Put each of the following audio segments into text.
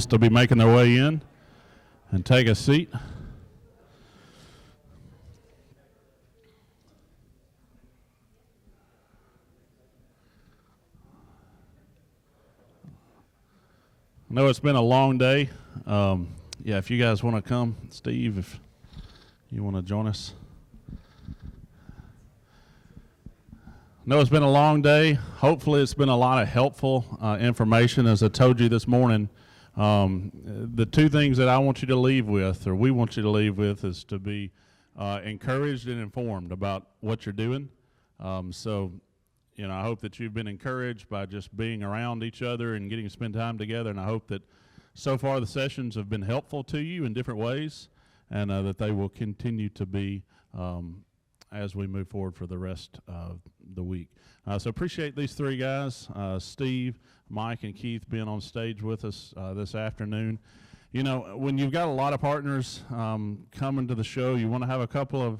guests to be making their way in and take a seat. I know it's been a long day. Yeah, if you guys want to come, Steve, if you want to join us. I know it's been a long day. Hopefully it's been a lot of helpful information. As I told you this morning, the two things that I want you to leave with, or we want you to leave with, is to be encouraged and informed about what you're doing. So, you know, I hope that you've been encouraged by just being around each other and getting to spend time together, and I hope that so far the sessions have been helpful to you in different ways, and that they will continue to be as we move forward for the rest of the week. So appreciate these three guys, Steve, Mike, and Keith, being on stage with us this afternoon. You know, when you've got a lot of partners coming to the show, you want to have a couple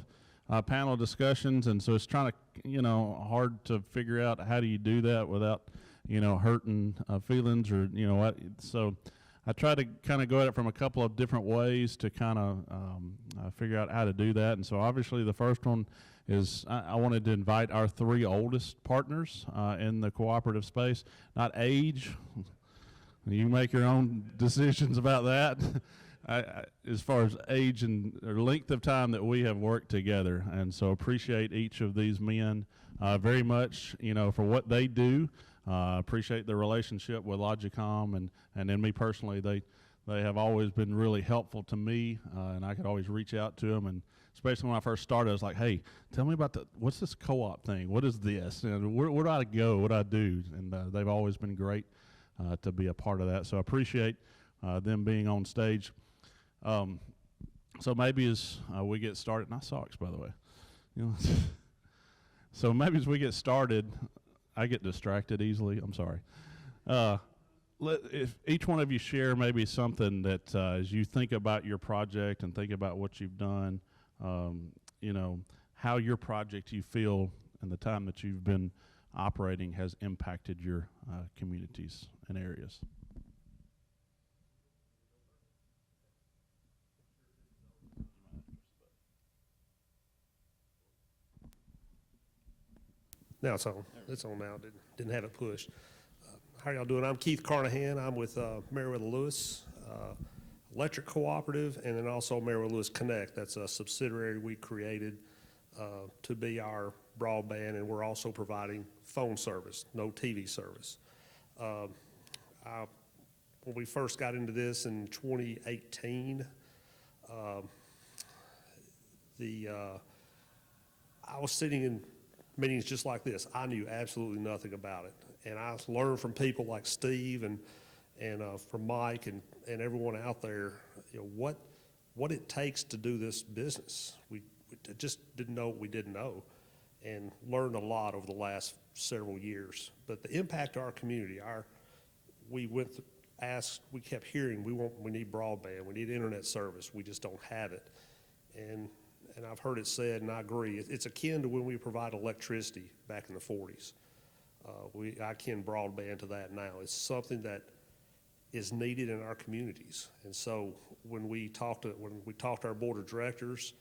of panel discussions, and so it's trying to, you know, hard to figure out how do you do that without, you know, hurting feelings or, you know, what. So I try to kind of go at it from a couple of different ways to kind of figure out how to do that. And so obviously the first one is I wanted to invite our three oldest partners in the cooperative space, not age. You make your own decisions about that. As far as age and or length of time that we have worked together, and so appreciate each of these men very much, you know, for what they do. Appreciate the relationship with Logicom, and then me personally, they have always been really helpful to me, and I could always reach out to them, and especially when I first started, I was like, hey, tell me about what's this co-op thing? What is this? And where do I go? What do I do? And they've always been great to be a part of that. So I appreciate them being on stage. So maybe as we get started, nice socks, by the way. You know, so maybe as we get started, I get distracted easily. I'm sorry. If each one of you share maybe something that as you think about your project and think about what you've done, you know, how your project you feel and the time that you've been operating has impacted your communities and areas. Now it's on. It's on now. Didn't have it pushed. How are y'all doing? I'm Keith Carnahan. I'm with Meriwether Lewis Electric Cooperative, and then also Meriwether Lewis Connect. That's a subsidiary we created to be our broadband, and we're also providing phone service, no TV service. When we first got into this in 2018, I was sitting in meetings just like this. I knew absolutely nothing about it, and I learned from people like Steve and from Mike and everyone out there, you know, what it takes to do this business. We just didn't know what we didn't know, and learned a lot over the last several years. But the impact to our community, we kept hearing we need broadband, we need internet service, we just don't have it, and I've heard it said, and I agree, it's akin to when we provide electricity back in the 40s. I akin broadband to that now. It's something that is needed in our communities. And so when we talk to our board of directors,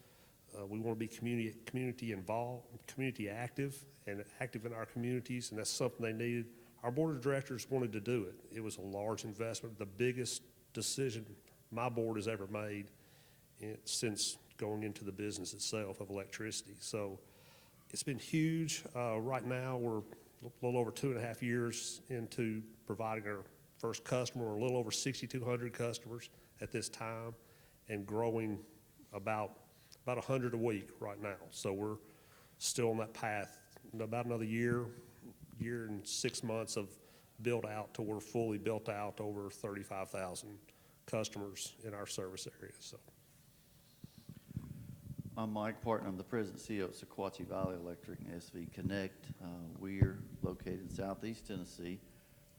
we want to be community involved, community active, and active in our communities, and that's something they needed. Our board of directors wanted to do it. It was a large investment, the biggest decision my board has ever made since going into the business itself of electricity. So it's been huge. Right now we're a little over 2.5 years into providing our first customer. We're a little over 6,200 customers at this time, and growing about 100 a week right now. So we're still on that path. About another year and 6 months of build out till we're fully built out, over 35,000 customers in our service area. So. I'm Mike Partin. I'm the president and CEO of Sequatchie Valley Electric and SV Connect. We're located in southeast Tennessee,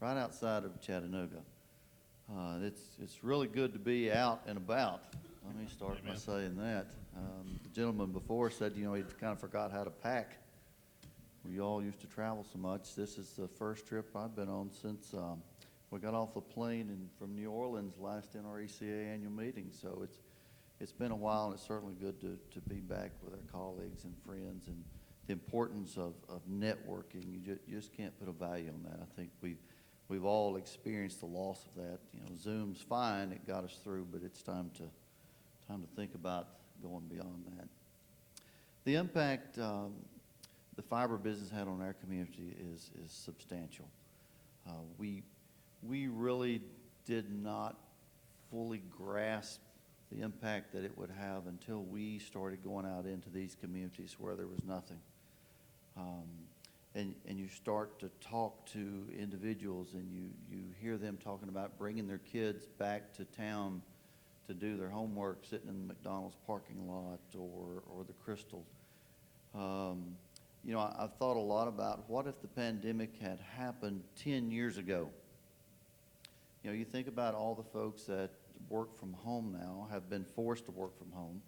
right outside of Chattanooga. It's really good to be out and about. Let me start by saying that. The gentleman before said, you know, he kind of forgot how to pack. We all used to travel so much. This is the first trip I've been on since we got off the plane and from New Orleans last NRECA annual meeting. So it's been a while, and it's certainly good to be back with our colleagues and friends, and the importance of networking. You just can't put a value on that. I think we've all experienced the loss of that. You know, Zoom's fine, it got us through, but it's time to think about going beyond that. The impact the fiber business had on our community is substantial. We really did not fully grasp the impact that it would have until we started going out into these communities where there was nothing. And you start to talk to individuals, and you hear them talking about bringing their kids back to town to do their homework, sitting in the McDonald's parking lot or the Crystal. You know, I've thought a lot about what if the pandemic had happened 10 years ago. You know, you think about all the folks that work from home now, have been forced to work from home,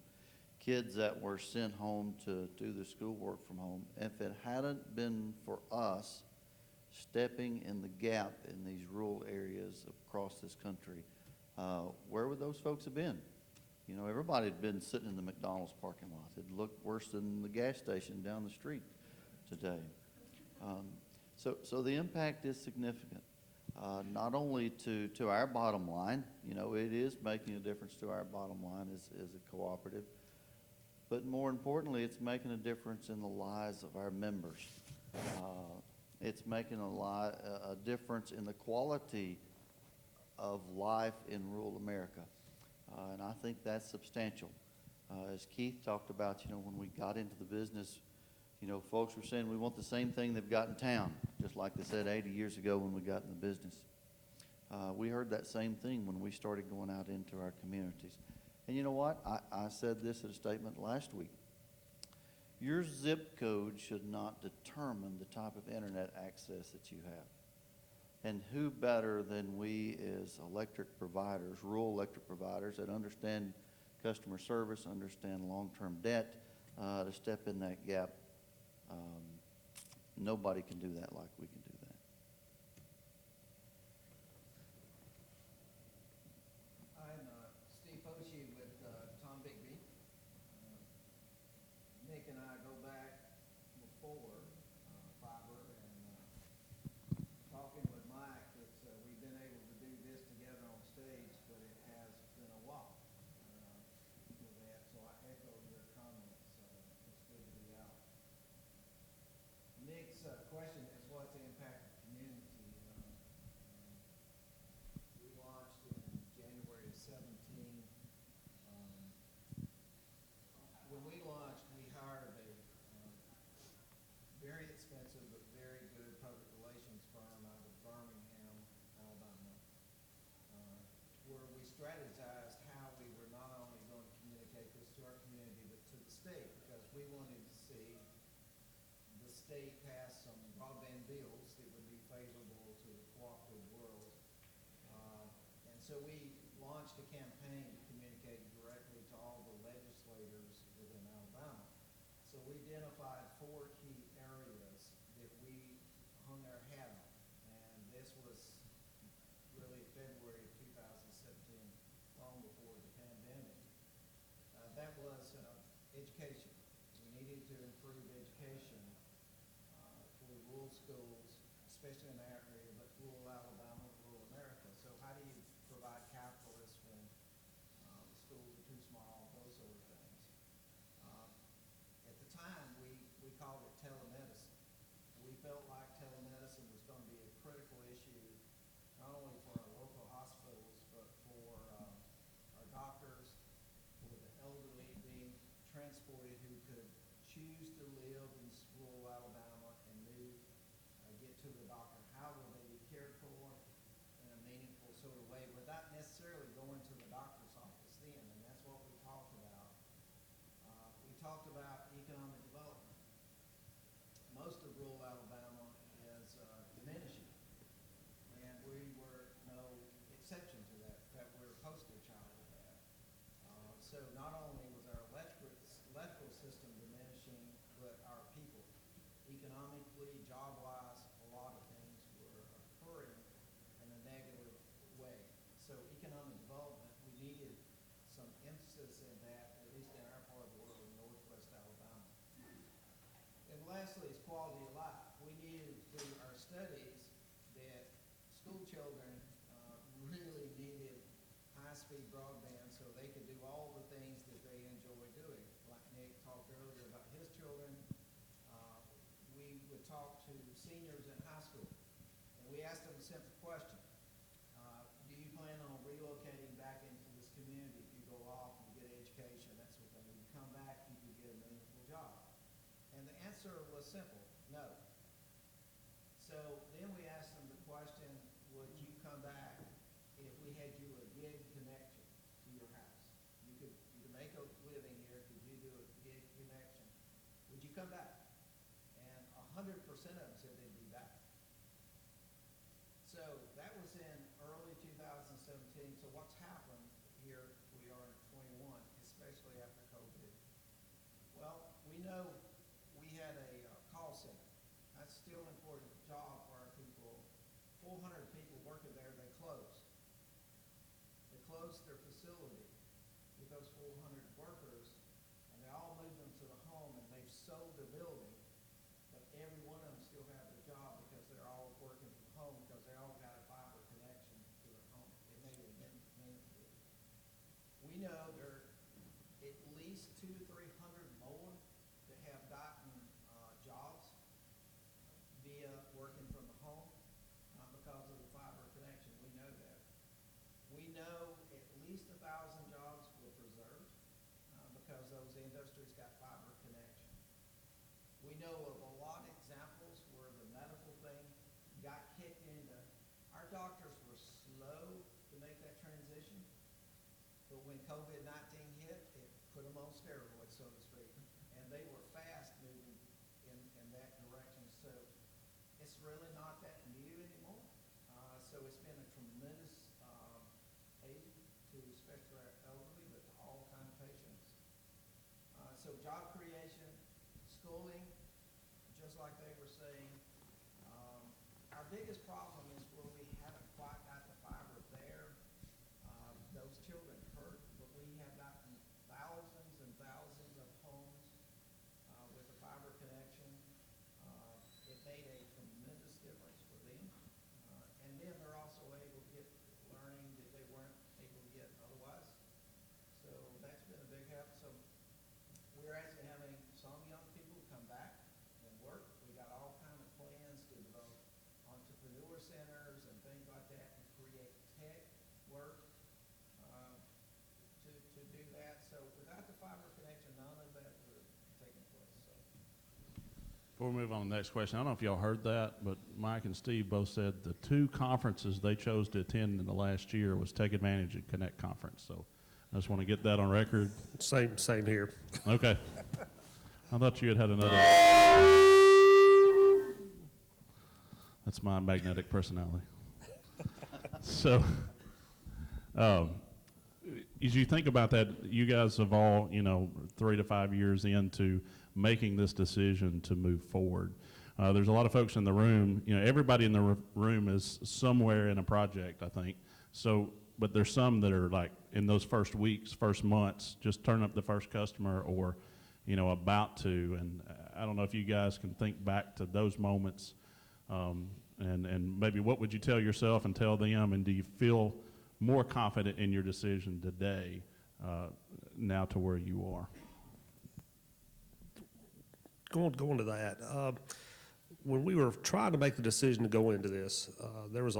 kids that were sent home to do their schoolwork from home. If it hadn't been for us stepping in the gap in these rural areas across this country, where would those folks have been? You know, everybody had been sitting in the McDonald's parking lot. It looked worse than the gas station down the street today. So the impact is significant, not only to our bottom line. You know, it is making a difference to our bottom line as a cooperative, but more importantly, it's making a difference in the lives of our members. It's making a difference in the quality of life in rural America, and I think that's substantial. As Keith talked about, you know, when we got into the business, you know, folks were saying we want the same thing they've got in town, just like they said 80 years ago when we got in the business. We heard that same thing when we started going out into our communities. And you know what? I said this in a statement last week. Your zip code should not determine the type of internet access that you have. And who better than we as electric providers, rural electric providers that understand customer service, understand long-term debt, to step in that gap. Nobody can do that like we can do that. I'm Steve Foshee with Tom Bigby. Nick and I go back before fiber, and talking with Mike that we've been able to do this together on stage, but it has been a while for that. So I echo your comments. It's good to be out. Nick's question is, what's the impact of the community? We launched in January of 17. When we launched, we hired a very expensive but very good public relations firm out of Birmingham, Alabama, where we strategized how we were not only going to communicate this to our community but to the state, because we wanted to see the state pass some broadband bills that would be favorable to the cooperative world. And so we launched a campaign to communicate directly to all the legislators within Alabama. So we identified 4 key areas that we hung our hat on. And this was really February of 2017, long before the pandemic. That was education. We needed to improve education for rural schools, especially in our area, but rural Alabama, rural America. So how do you provide calculus when the schools are too small, those sort of things. At the time, we called it telemedicine. We felt like telemedicine was going to be a critical issue, not only for our local hospitals, but for our doctors, for the elderly being transported who could choose to live in rural Alabama and move, get to the doctor. How will they be cared for in a meaningful sort of way without necessarily going to the doctor's office then? And that's what we talked about. We talked about economic development. Most of rural Alabama is diminishing, and we were no exception to that. In fact, we're a poster child of that. So not only was our electrical system diminishing, but our people, economically, job-wise, a lot of things were occurring in a negative emphasis in that, at least in our part of the world, in northwest Alabama. And lastly is quality of life. We knew through our studies that school children really needed high-speed broadband so they could do all the things that they enjoy doing. Like Nick talked earlier about his children, we would talk to seniors in high school, and we asked them a simple question. Do you plan on relocating back into this community if you go off and get an education, that sort of thing? When you come back, you could get a meaningful job. And the answer was simple, no. So then we asked them the question, would you come back if we had you a gig connection to your house? You could make a living here, could you do a gig connection? Would you come back? And 100% of them said they'd be back. So that was in early 2017. So what's happened here, we are in 21, especially after COVID? Well, we know we had a call center. That's still an important job for our people. 400 people working there, they closed. They closed their facility with those 400 workers, and they all moved them to the home, and they've sold the building, but every one of them still have their job because they're all working from home because they all got a fiber connection to their home. It made it meaningful. We know there are at least 200 to 300 more that have gotten jobs via working from the home because of the fiber connection. We know that. We know at least 1,000 jobs were preserved because those industries got fiber connection. We know of a lot of examples where the medical thing got kicked into. Our doctors were slow to make that transition, but when COVID-19 hit, it put them on steroids, so to speak, and they were fast moving in that direction. So it's really not that new anymore. So it's been a tremendous aid to especially our elderly, but to all kind of patients. So job creation, schooling, just like they were saying. Our biggest problem is where we haven't quite got the fiber there. Those children hurt, but we have gotten thousands and thousands of homes with a fiber connection. It made a tremendous difference for them. And then they're also able to get learning that they weren't able to get otherwise. So that's been a big help. So we're actually having some young people come back and work. We got all kinds of plans to develop entrepreneur centers and things like that and create tech work to do that. So without the fiber connection, none of that would have taken place. So. Before we move on to the next question, I don't know if y'all heard that, but Mike and Steve both said the two conferences they chose to attend in the last year was Take Advantage and Connect Conference. So I just want to get that on record. Same here. Okay. I thought you had another. That's my magnetic personality. So, as you think about that, you guys have all, 3 to 5 years into making this decision to move forward. There's a lot of folks in the room, everybody in the room is somewhere in a project, I think. So, but there's some that are like in those first weeks, first months, just turn up the first customer or, about to. And I don't know if you guys can think back to those moments and maybe what would you tell yourself and tell them, and do you feel more confident in your decision today now to where you are? Going to that, when we were trying to make the decision to go into this, there was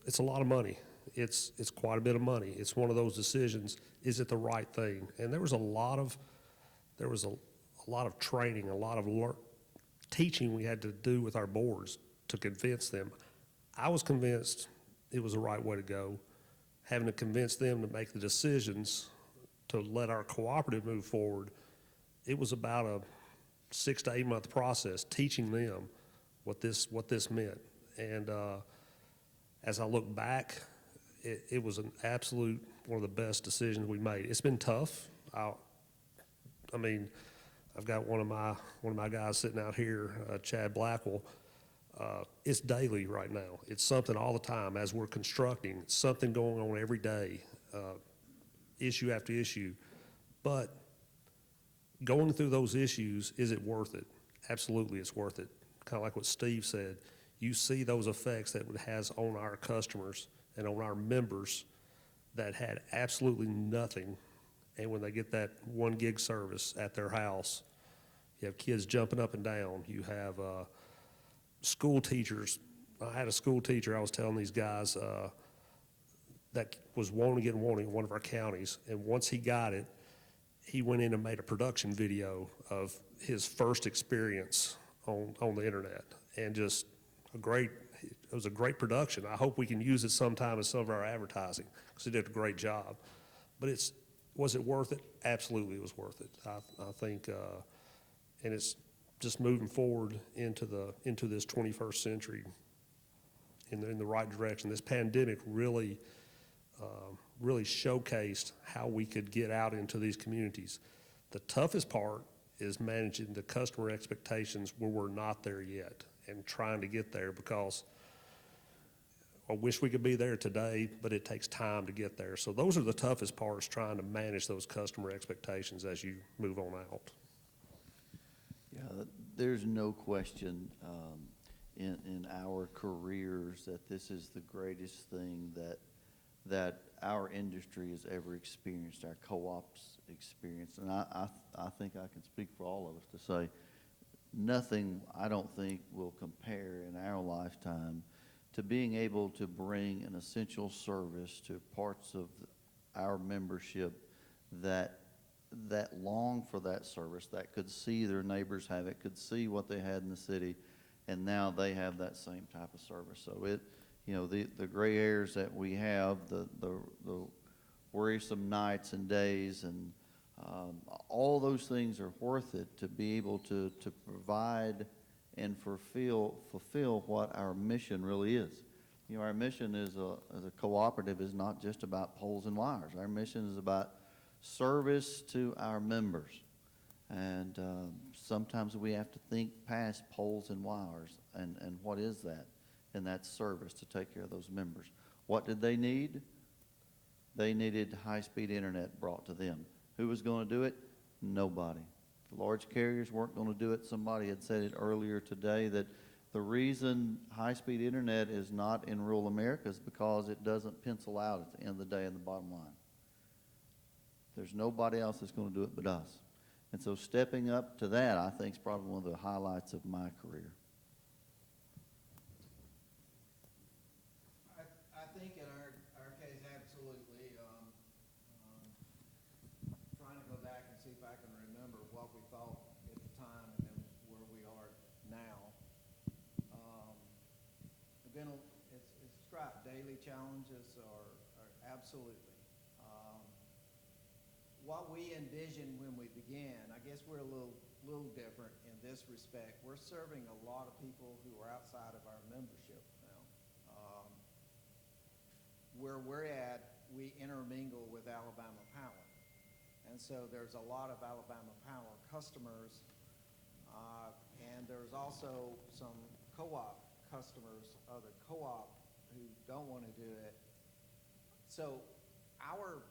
it's a lot of money. It's quite a bit of money. It's one of those decisions, is it the right thing? And there was a lot of training, a lot of teaching we had to do with our boards to convince them. I was convinced it was the right way to go. Having to convince them to make the decisions to let our cooperative move forward, it was about a 6 to 8 month process teaching them what this meant. And as I look back, it was an absolute one of the best decisions we made. It's been tough. I've got one of my guys sitting out here, Chad Blackwell. It's daily right now. It's something all the time as we're constructing. It's something going on every day. issue after issue. But going through those issues, is it worth it? Absolutely, it's worth it. Kind of like what Steve said. You see those effects that it has on our customers and on our members that had absolutely nothing. And when they get that 1 gig service at their house, you have kids jumping up and down. You have school teachers. I had a school teacher, I was telling these guys, that was wanting in one of our counties. And once he got it, he went in and made a production video of his first experience on the internet. And just it was a great production. I hope we can use it sometime in some of our advertising, because he did a great job. But was it worth it? Absolutely, it was worth it. I think, and it's just moving forward into this 21st century in the right direction. This pandemic really showcased how we could get out into these communities. The toughest part is managing the customer expectations where we're not there yet, and trying to get there, because I wish we could be there today, but it takes time to get there. So those are the toughest parts, trying to manage those customer expectations as you move on out. Yeah, there's no question in our careers that this is the greatest thing that our industry has ever experienced, our co-ops experience. And I think I can speak for all of us to say nothing, I don't think, will compare in our lifetime to being able to bring an essential service to parts of our membership that long for that service, that could see their neighbors have it, could see what they had in the city, and now they have that same type of service. So the gray hairs that we have, the worrisome nights and days, and all those things are worth it to be able to provide and fulfill what our mission really is. Our mission as a cooperative is not just about poles and wires. Our mission is about service to our members. And sometimes we have to think past poles and wires and what is that? And that's service to take care of those members. What did they need? They needed high-speed internet brought to them. Who was going to do it? Nobody. The large carriers weren't going to do it. Somebody had said it earlier today that the reason high-speed internet is not in rural America is because it doesn't pencil out at the end of the day in the bottom line. There's nobody else that's going to do it but us. And so stepping up to that, I think, is probably one of the highlights of my career. I think in our case, absolutely. Trying to go back and see if I can remember what we thought at the time and then where we are now. It's described daily challenges are absolutely. What we envisioned when we began, I guess we're a little different in this respect. We're serving a lot of people who are outside of our membership now. Where we're at, we intermingle with Alabama Power. And so there's a lot of Alabama Power customers, and there's also some co-op customers of the co-op who don't want to do it. So our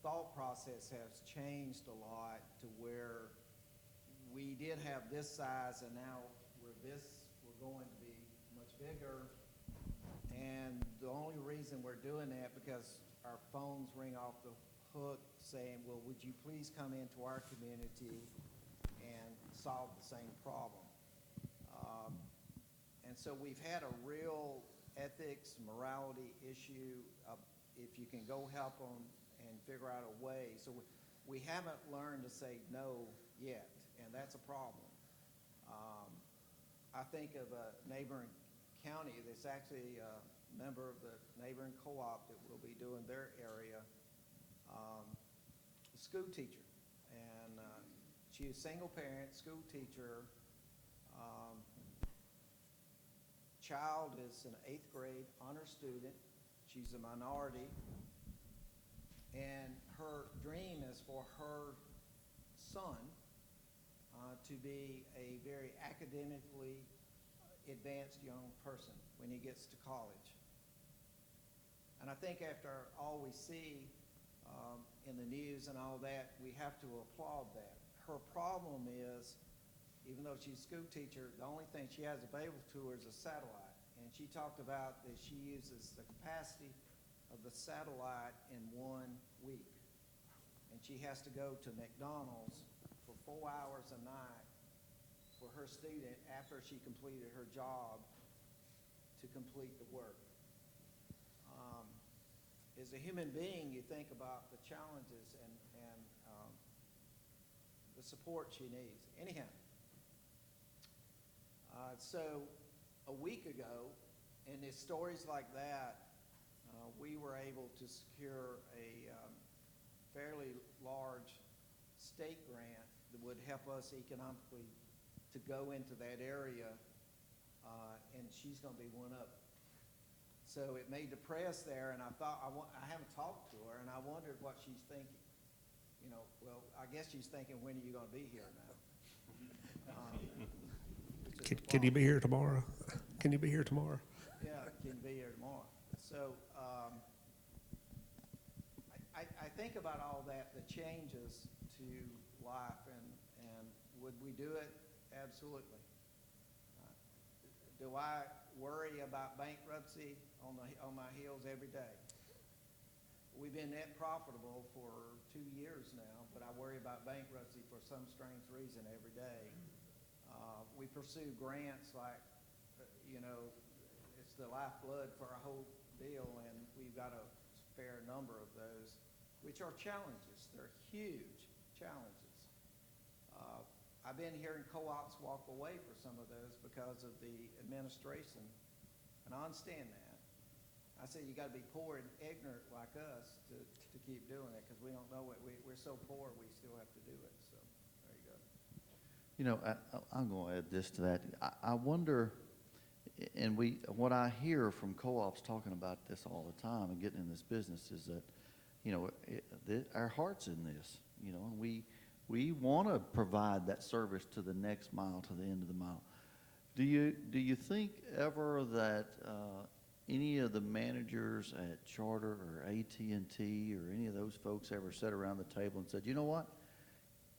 thought process has changed a lot to where we did have this size, and now we're going to be much bigger. And the only reason we're doing that because our phones ring off the hook saying, well, would you please come into our community and solve the same problem? And so we've had a real ethics, morality issue. If you can go help them and figure out a way. So we haven't learned to say no yet, and that's a problem. I think of a neighboring county that's actually a member of the neighboring co-op that will be doing their area, a school teacher. And she's a single parent, school teacher. Child is an 8th grade honor student. She's a minority. And her dream is for her son to be a very academically advanced young person when he gets to college. And I think after all we see in the news and all that, we have to applaud that. Her problem is, even though she's a school teacher, the only thing she has available to her is a satellite. And she talked about that she uses the capacity of the satellite in 1 week. And she has to go to McDonald's for 4 hours a night for her student after she completed her job to complete the work. As a human being, you think about the challenges and the support she needs. Anyhow, so a week ago, and there's stories like that, we were able to secure a fairly large state grant that would help us economically to go into that area, and she's going to be one of them. So it made the press there, and I thought, I haven't talked to her, and I wondered what she's thinking. You know, well, I guess she's thinking, when are you going to be here now? Can you be here tomorrow? Can you be here tomorrow? Yeah, can be here tomorrow. So I think about all that, the changes to life, and would we do it? Absolutely. Do I worry about bankruptcy on my heels every day? We've been net profitable for 2 years now, but I worry about bankruptcy for some strange reason every day. We pursue grants like, you know, it's the lifeblood for our whole deal, and we've got a fair number of those, which are challenges. They're huge challenges. I've been hearing co-ops walk away for some of those because of the administration, and I understand that. I say you got to be poor and ignorant like us to keep doing it, because we don't know what we're so poor we still have to do it. So there you go. You know, I'm going to add this to that. I wonder, and what I hear from co-ops talking about this all the time and getting in this business is that, you know, our heart's in this, you know, and we want to provide that service to the next mile, to the end of the mile. Do you think ever that any of the managers at Charter or AT&T or any of those folks ever sat around the table and said, you know what?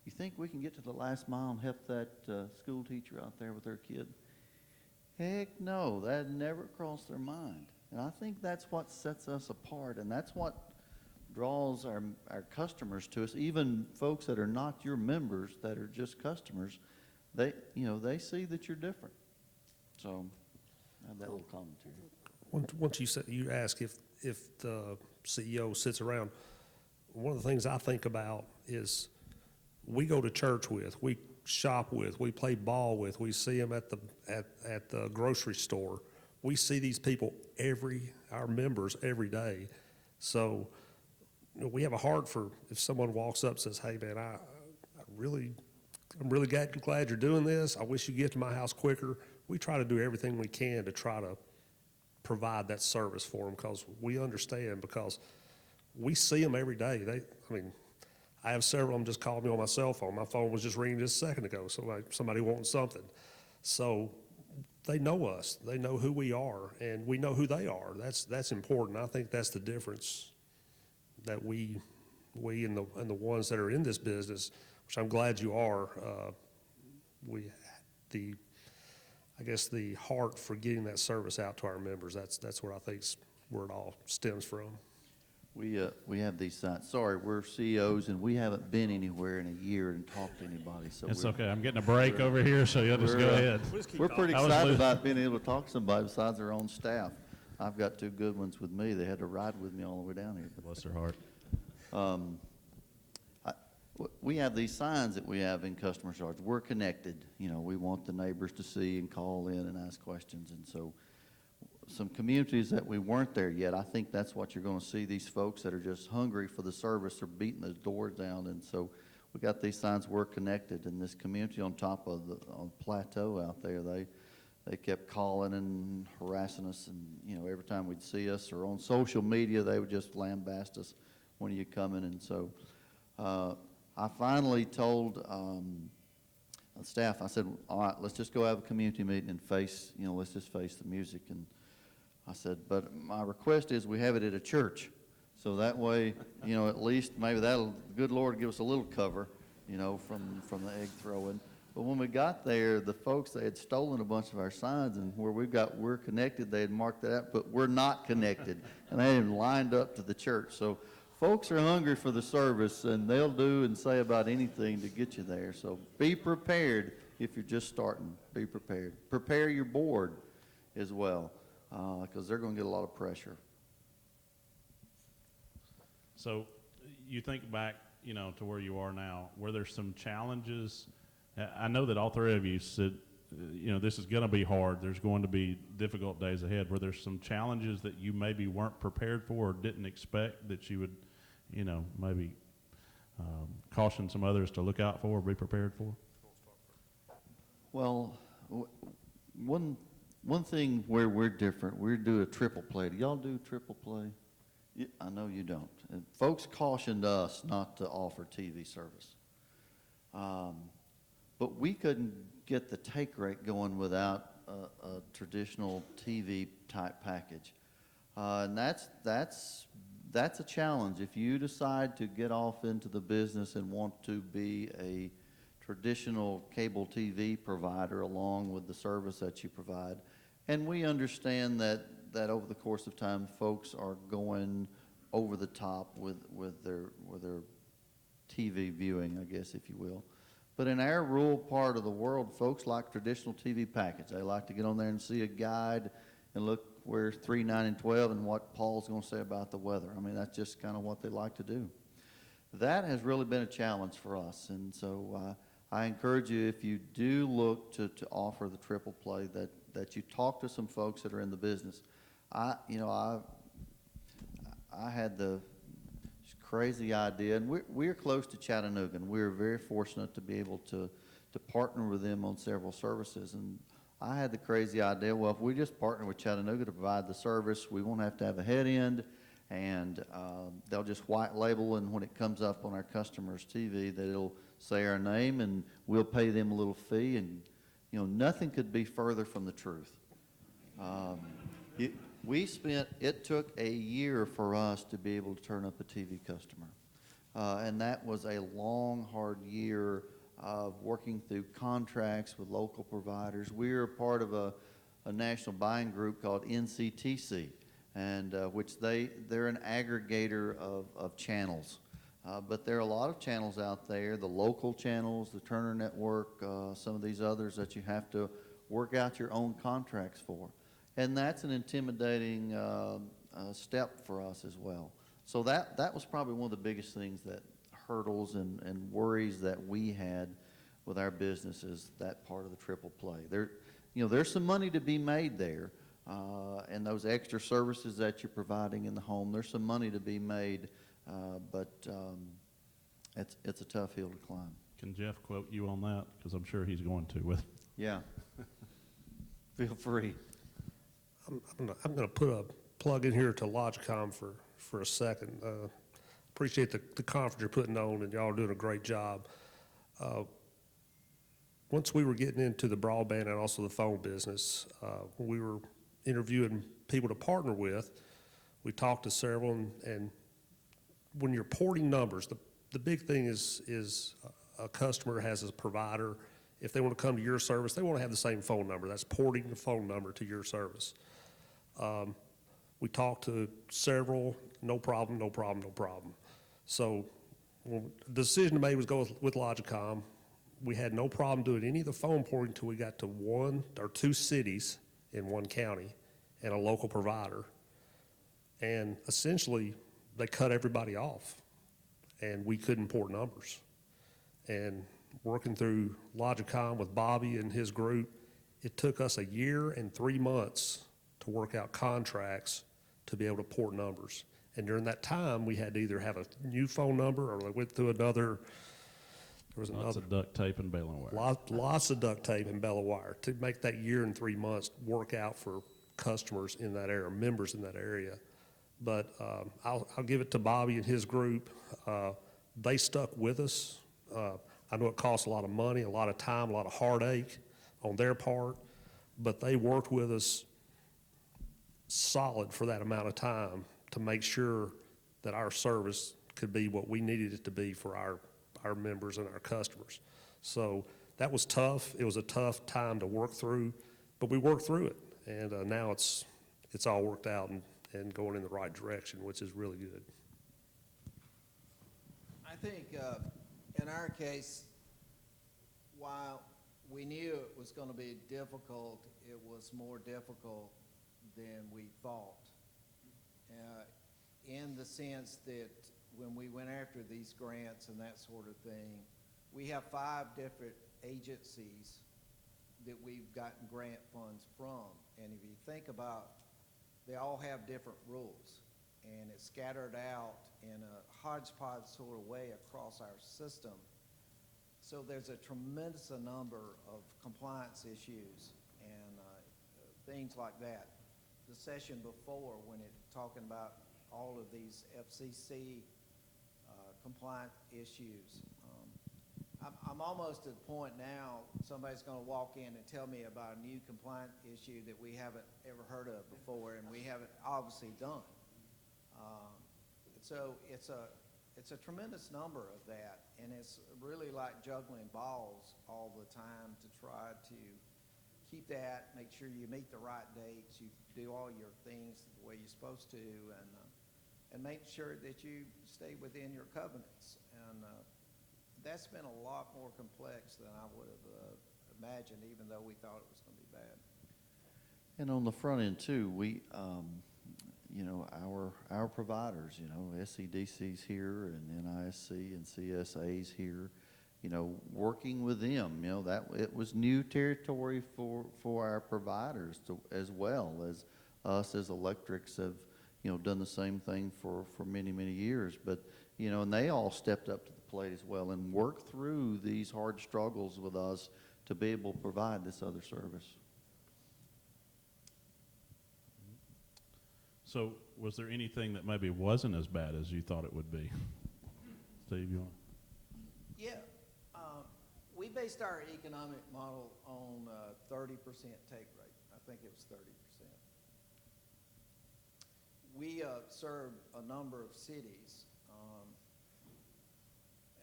You think we can get to the last mile and help that school teacher out there with their kid? Heck no, that never crossed their mind. And I think that's what sets us apart, and that's what draws our customers to us. Even folks that are not your members, that are just customers, they see that you're different. So I have that little commentary. Once you ask if the CEO sits around, one of the things I think about is we go to church with, we shop with, we play ball with, we see them at the grocery store. We see these people our members every day. So, you know, we have a heart for if someone walks up and says, hey man, I'm really glad you're doing this. I wish you'd get to my house quicker. We try to do everything we can to try to provide that service for them, because we understand, because we see them every day. I have several of them just called me on my cell phone. My phone was just ringing just a second ago, somebody wanting something. So they know us. They know who we are, and we know who they are. That's important. I think that's the difference that we and the ones that are in this business, which I'm glad you are, I guess the heart for getting that service out to our members. That's what I think's where it all stems from. We have these signs. Sorry, we're CEOs and we haven't been anywhere in a year and talked to anybody. So It's okay. I'm getting a break over here, so you'll just go ahead. We're pretty excited about being able to talk to somebody besides our own staff. I've got 2 good ones with me. They had to ride with me all the way down here. Bless their heart. We have these signs that we have in customer service. We're connected. You know, we want the neighbors to see and call in and ask questions. And so some communities that we weren't there yet, I think that's what you're going to see. These folks that are just hungry for the service are beating the doors down. And so we got these signs, we're connected. And this community on top of the plateau out there, they kept calling and harassing us. And, you know, every time we'd see us or on social media, they would just lambaste us, when are you coming? And so I finally told the staff, I said, all right, let's just go have a community meeting and let's just face the music. And I said, but my request is we have it at a church. So that way, at least maybe that'll, the good Lord give us a little cover, from the egg throwing. But when we got there, the folks, they had stolen a bunch of our signs, and where we've got "We're connected," they had marked that out, but "We're not connected," and they had them lined up to the church. So folks are hungry for the service, and they'll do and say about anything to get you there. So be prepared if you're just starting. Be prepared. Prepare your board as well, because they're going to get a lot of pressure. So you think back, to where you are now, were there some challenges? I know that all three of you said, this is going to be hard. There's going to be difficult days ahead. Were there some challenges that you maybe weren't prepared for or didn't expect that you would, maybe caution some others to look out for or be prepared for? Well, one thing where we're different, we do a triple play. Do y'all do triple play? I know you don't. And folks cautioned us not to offer TV service. But we couldn't get the take rate going without a traditional TV type package. And that's a challenge. If you decide to get off into the business and want to be a traditional cable TV provider along with the service that you provide, and we understand that over the course of time, folks are going over the top with their TV viewing, I guess, if you will. But in our rural part of the world, folks like traditional TV package. They like to get on there and see a guide and look where 3, 9, and 12 and what Paul's going to say about the weather. I mean, that's just kind of what they like to do. That has really been a challenge for us. And so I encourage you, if you do look to offer the triple play, that you talk to some folks that are in the business. I had the crazy idea, and we're close to Chattanooga, and we're very fortunate to be able to partner with them on several services. And I had the crazy idea, well, if we just partner with Chattanooga to provide the service, we won't have to have a head end, and they'll just white label, and when it comes up on our customer's TV, that it'll say our name, and we'll pay them a little fee, and nothing could be further from the truth. It took a year for us to be able to turn up a TV customer. And that was a long, hard year of working through contracts with local providers. We're part of a national buying group called NCTC, and which they're an aggregator of channels. But there are a lot of channels out there, the local channels, the Turner Network, some of these others that you have to work out your own contracts for. And that's an intimidating step for us as well. So that was probably one of the biggest things, that hurdles and worries that we had with our business, is that part of the triple play. There's some money to be made there, and those extra services that you're providing in the home, there's some money to be made, but it's a tough hill to climb. Can Jeff quote you on that? Because I'm sure he's going to with. Yeah. Feel free. I'm going to put a plug in here to Logicom for a second. Appreciate the conference you're putting on, and y'all are doing a great job. Once we were getting into the broadband and also the phone business, when we were interviewing people to partner with, we talked to several, and when you're porting numbers, the big thing is a customer has a provider. If they want to come to your service, they want to have the same phone number. That's porting the phone number to your service. We talked to several, no problem. So the decision to make was go with Logicom. We had no problem doing any of the phone porting until we got to 1 or 2 cities in one county and a local provider. And essentially, they cut everybody off, and we couldn't port numbers. And working through Logicom with Bobby and his group, it took us 1 year and 3 months to work out contracts to be able to port numbers. And during that time, we had to either have a new phone number, or we went through another. There was Lots of duct tape and baling wire. Lots of duct tape and baling wire to make that 1 year and 3 months work out for customers in that area, members in that area. But I'll give it to Bobby and his group. They stuck with us. I know it costs a lot of money, a lot of time, a lot of heartache on their part, but they worked with us solid for that amount of time to make sure that our service could be what we needed it to be for our members and our customers. So that was tough. It was a tough time to work through, but we worked through it. And now it's all worked out and going in the right direction, which is really good. I think in our case, while we knew it was going to be difficult, it was more difficult than we thought. In the sense that when we went after these grants and that sort of thing, we have 5 different agencies that we've gotten grant funds from. And if you think about, they all have different rules, and it's scattered out in a hodgepodge sort of way across our system. So there's a tremendous number of compliance issues and things like that. The session before, when it talking about all of these FCC compliant issues, I'm almost at the point now, somebody's going to walk in and tell me about a new compliant issue that we haven't ever heard of before and we haven't obviously done. So it's a tremendous number of that, and it's really like juggling balls all the time to try to keep that, make sure you meet the right dates, you do all your things the way you're supposed to, and make sure that you stay within your covenants. And that's been a lot more complex than I would have imagined, even though we thought it was going to be bad. And on the front end too, we, you know, our providers, you know, SCDC's here and NISC and CSA's here, you know, working with them, you know, that it was new territory for our providers as well as us as electrics have, you know, done the same thing for many, many years. But, you know, and they all stepped up to the plate as well and worked through these hard struggles with us to be able to provide this other service. So was there anything that maybe wasn't as bad as you thought it would be? Steve, you want? Yeah, we based our economic model on 30% take rate. I think it was 30%. We served a number of cities,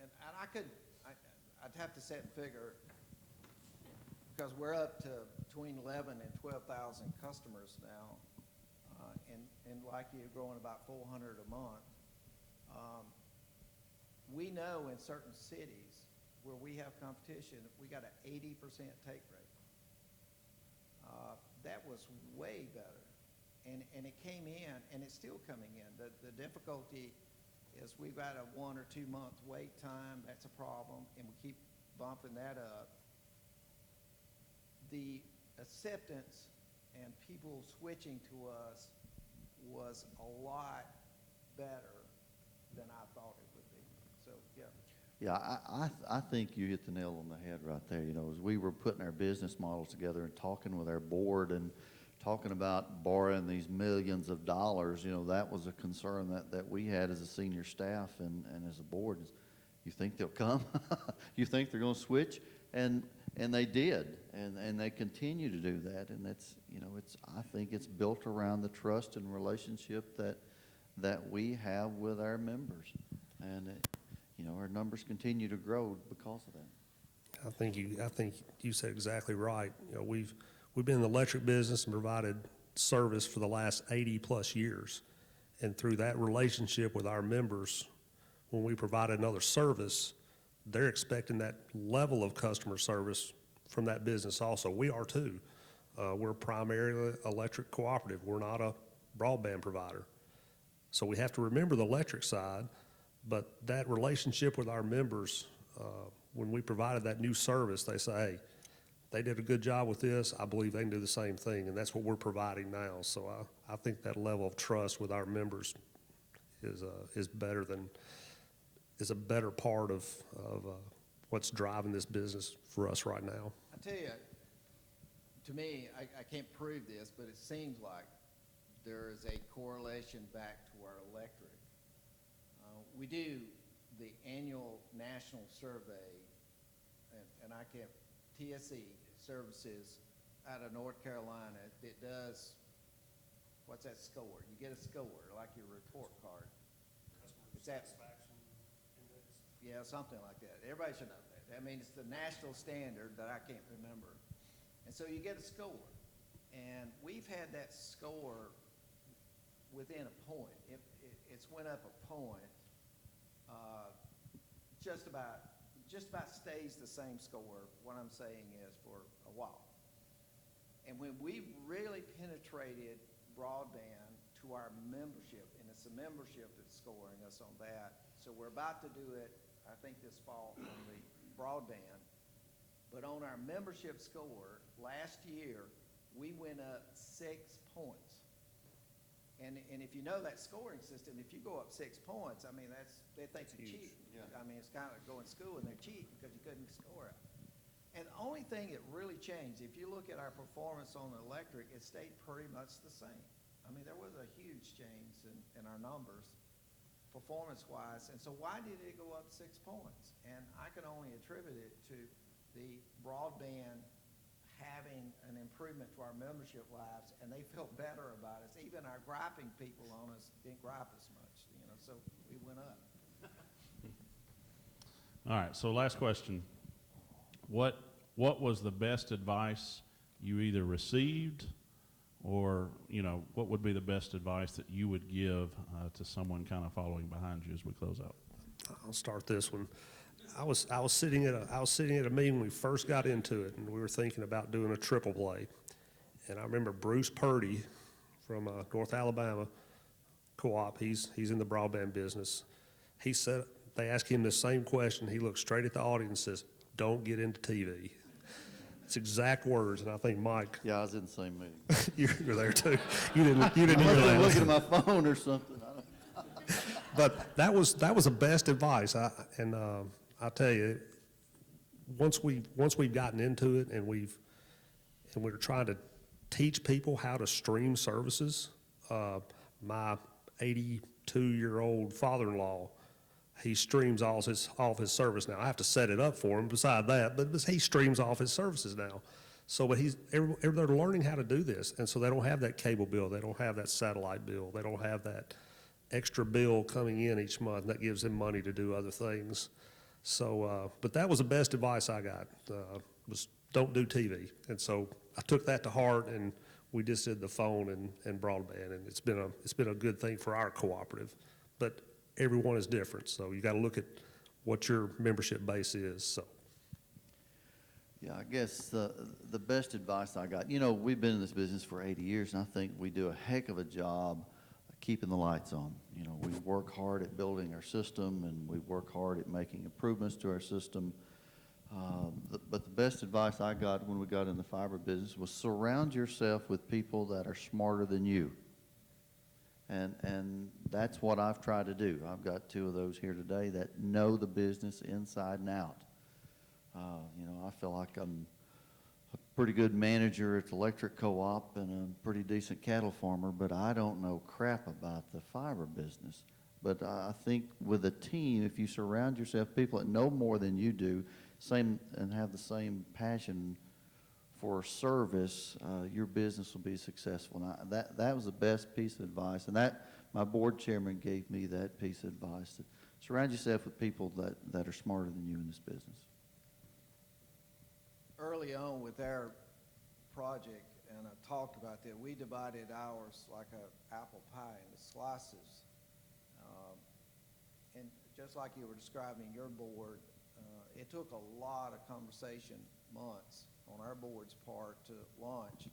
and I'd have to set and figure, because we're up to between 11 and 12,000 customers now, and like you're growing about 400 a month. We know in certain cities where we have competition, we got an 80% take rate. That was way better. And it came in, and it's still coming in. The difficulty is we've got a 1 or 2 month wait time. That's a problem, and we keep bumping that up. The acceptance and people switching to us was a lot better than I thought it would be. So, yeah. Yeah, I think you hit the nail on the head right there. You know, as we were putting our business models together and talking with our board and talking about borrowing these millions of dollars, you know, that was a concern that we had as a senior staff and as a board. Is, you think they'll come? You think they're going to switch? And they did, and they continue to do that. And it's, you know, I think it's built around the trust and relationship that we have with our members, and you know, our numbers continue to grow because of that. I think you said exactly right. You know, we've been in the electric business and provided service for the last 80 plus years. And through that relationship with our members, when we provide another service, they're expecting that level of customer service from that business also. We are too. We're primarily electric cooperative. We're not a broadband provider. So we have to remember the electric side, but that relationship with our members, when we provided that new service, they say, hey, they did a good job with this. I believe they can do the same thing, and that's what we're providing now. So I think that level of trust with our members is better than, is a better part of what's driving this business for us right now. I tell you, to me, I can't prove this, but it seems like there is a correlation back to our electric. We do the annual national survey, and I can't, TSE services out of North Carolina that does, what's that score? You get a score, like your report card. Is that, Satisfaction index. yeah, something like that. Everybody should know that. I mean, it's the national standard that I can't remember. And so you get a score. And we've had that score within a point. It's went up a point. Just about stays the same score, what I'm saying is, for a while. And when we really penetrated broadband to our membership, and it's the membership that's scoring us on that, so we're about to do it, I think this fall, on the broadband. But on our membership score, last year, we went up 6 points. And if you know that scoring system, if you go up 6 points, I mean, they think you're cheating. Yeah. I mean, it's kind of like going to school and they're cheating because you couldn't score it. And the only thing that really changed, if you look at our performance on the electric, it stayed pretty much the same. I mean, there was a huge change in our numbers, performance-wise. And so why did it go up 6 points? And I can only attribute it to the broadband having an improvement to our membership lives, and they felt better about us. Even our griping people on us didn't gripe as much, so we went up. All right, so last question. What was the best advice you either received, or, what would be the best advice that you would give to someone kind of following behind you as we close out? I'll start this one. I was sitting at a meeting when we first got into it, and we were thinking about doing a triple play. And I remember Bruce Purdy from North Alabama Co-op. He's in the broadband business. He said, they asked him the same question. He looked straight at the audience and says, "Don't get into TV." It's exact words, and I think Mike, Yeah, I was in the same meeting. you were there too. You didn't I hear must have been looking that. at my phone or something. I don't. But that was the best advice. I tell you, once we've gotten into it and we're trying to teach people how to stream services. My 82-year-old father-in-law, he streams all his service now. I have to set it up for him beside that, but he streams off his services now. So, but they're learning how to do this, and so they don't have that cable bill, they don't have that satellite bill, they don't have that extra bill coming in each month, and that gives them money to do other things. So, but that was the best advice I got, was don't do TV. And so I took that to heart, and we just did the phone and broadband, and it's been a good thing for our cooperative. But everyone is different, so you got to look at what your membership base is. So. Yeah, I guess the best advice I got, we've been in this business for 80 years, and I think we do a heck of a job keeping the lights on. We work hard at building our system, and we work hard at making improvements to our system. But the best advice I got when we got in the fiber business was surround yourself with people that are smarter than you. And that's what I've tried to do. I've got two of those here today that know the business inside and out. I feel like I'm a pretty good manager at the electric co-op and a pretty decent cattle farmer, but I don't know crap about the fiber business. But I think with a team, if you surround yourself with people that know more than you do, and have the same passion for service, your business will be successful. And that was the best piece of advice, and that my board chairman gave me that piece of advice. To surround yourself with people that are smarter than you in this business. Early on with our project, and I talked about that, we divided ours like an apple pie into slices. And just like you were describing your board, it took a lot of conversation, months, on our board's part to launch.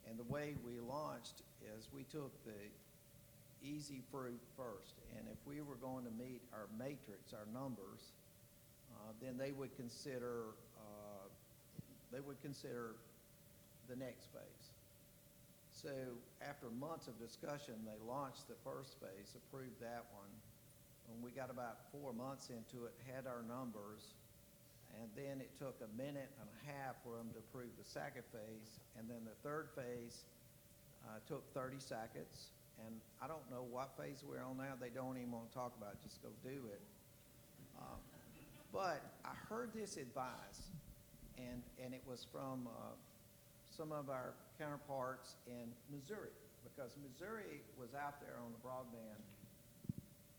And the way we launched is we took the easy fruit first. And if we were going to meet our matrix, our numbers, then they would consider the next phase. So after months of discussion, they launched the first phase, approved that one. When we got about 4 months into it, had our numbers, and then it took a minute and a half for them to approve the second phase, and then the third phase took 30 seconds. And I don't know what phase we're on now. They don't even want to talk about it. Just go do it. But I heard this advice, and it was from some of our counterparts in Missouri, because Missouri was out there on the broadband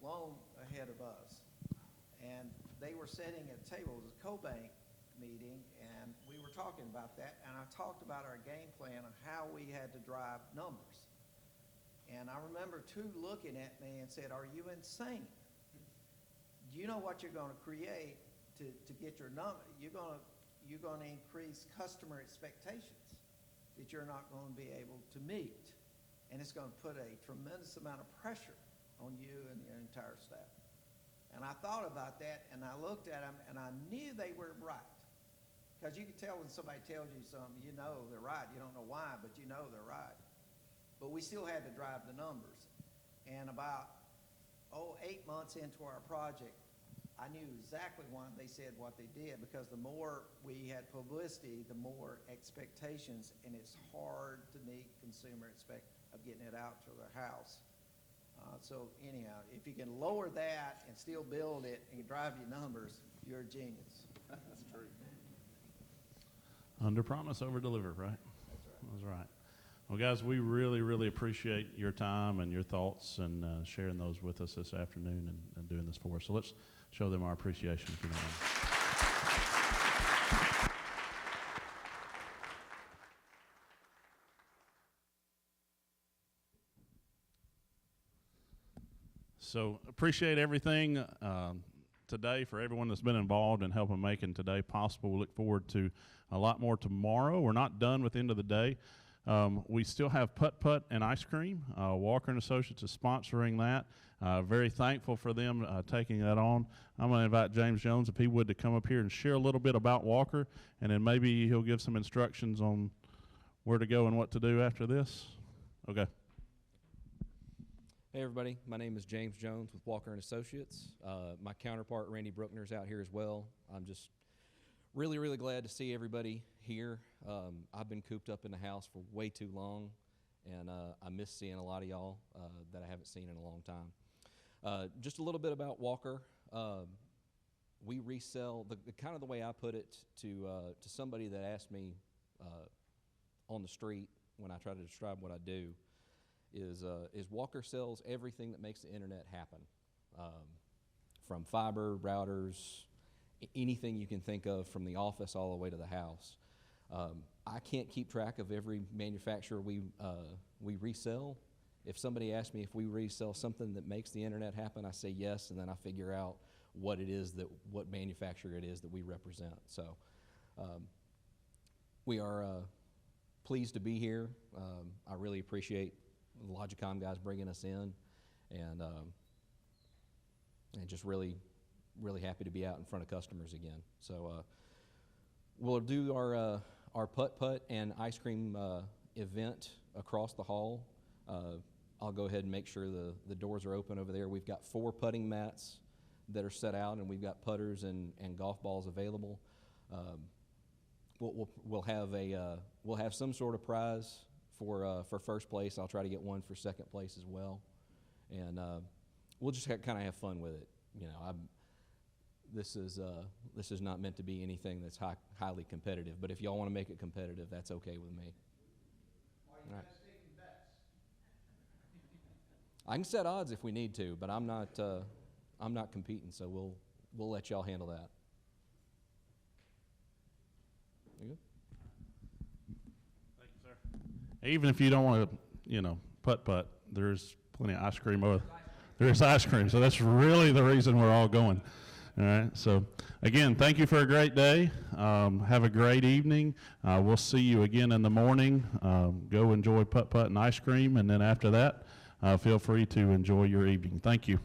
long ahead of us. And they were sitting at a table, it was a co-bank meeting, and we were talking about that, and I talked about our game plan on how we had to drive numbers. And I remember two looking at me and said, "Are you insane? Do you know what you're going to create to get your number? You're going to increase customer expectations that you're not going to be able to meet, and it's going to put a tremendous amount of pressure on you and your entire staff." And I thought about that, and I looked at them, and I knew they were right. Because you can tell when somebody tells you something, you know they're right. You don't know why, but you know they're right. But we still had to drive the numbers. And about, 8 months into our project, I knew exactly why they said what they did, because the more we had publicity, the more expectations, and it's hard to meet consumer expect of getting it out to their house. So anyhow, if you can lower that and still build it and drive your numbers, you're a genius. That's true. Under promise, over deliver, right? That's right. That's right. Well, guys, we really, really appreciate your time and your thoughts and sharing those with us this afternoon and doing this for us. So let's show them our appreciation, if you don't mind. So appreciate everything today for everyone that's been involved in helping making today possible. We look forward to a lot more tomorrow. We're not done with the end of the day. We still have putt-putt and ice cream. Walker & Associates is sponsoring that. Very thankful for them taking that on. I'm going to invite James Jones, if he would, to come up here and share a little bit about Walker, and then maybe he'll give some instructions on where to go and what to do after this. Okay. Hey everybody, my name is James Jones with Walker & Associates. My counterpart Randy Bruckner's out here as well. I'm just really, really glad to see everybody here. I've been cooped up in the house for way too long, and I miss seeing a lot of y'all that I haven't seen in a long time. Just a little bit about Walker. We resell, the kind of the way I put it to somebody that asked me on the street when I try to describe what I do, is Walker sells everything that makes the internet happen, from fiber, routers, anything you can think of, from the office all the way to the house. I can't keep track of every manufacturer we resell. If somebody asks me if we resell something that makes the internet happen, I say yes, and then I figure out what manufacturer it is that we represent. So we are pleased to be here. I really appreciate the Logicom guys bringing us in, and just really happy to be out in front of customers again. So we'll do our putt-putt and ice cream event across the hall. I'll go ahead and make sure the doors are open over there. We've got 4 putting mats that are set out, and we've got putters and golf balls available. We'll have some sort of prize for first place. I'll try to get one for second place as well, and we'll just kind of have fun with it. You know, this is not meant to be anything that's highly competitive, but if y'all want to make it competitive, that's okay with me. Are you Right. guys taking bets? I can set odds if we need to, but I'm not competing, so we'll let y'all handle that. You good? Thank you, sir. Even if you don't want to, putt-putt, there's plenty of ice cream. There's ice cream, so that's really the reason we're all going. All right, so again, thank you for a great day. Have a great evening. We'll see you again in the morning. Go enjoy putt-putt and ice cream, and then after that, feel free to enjoy your evening. Thank you.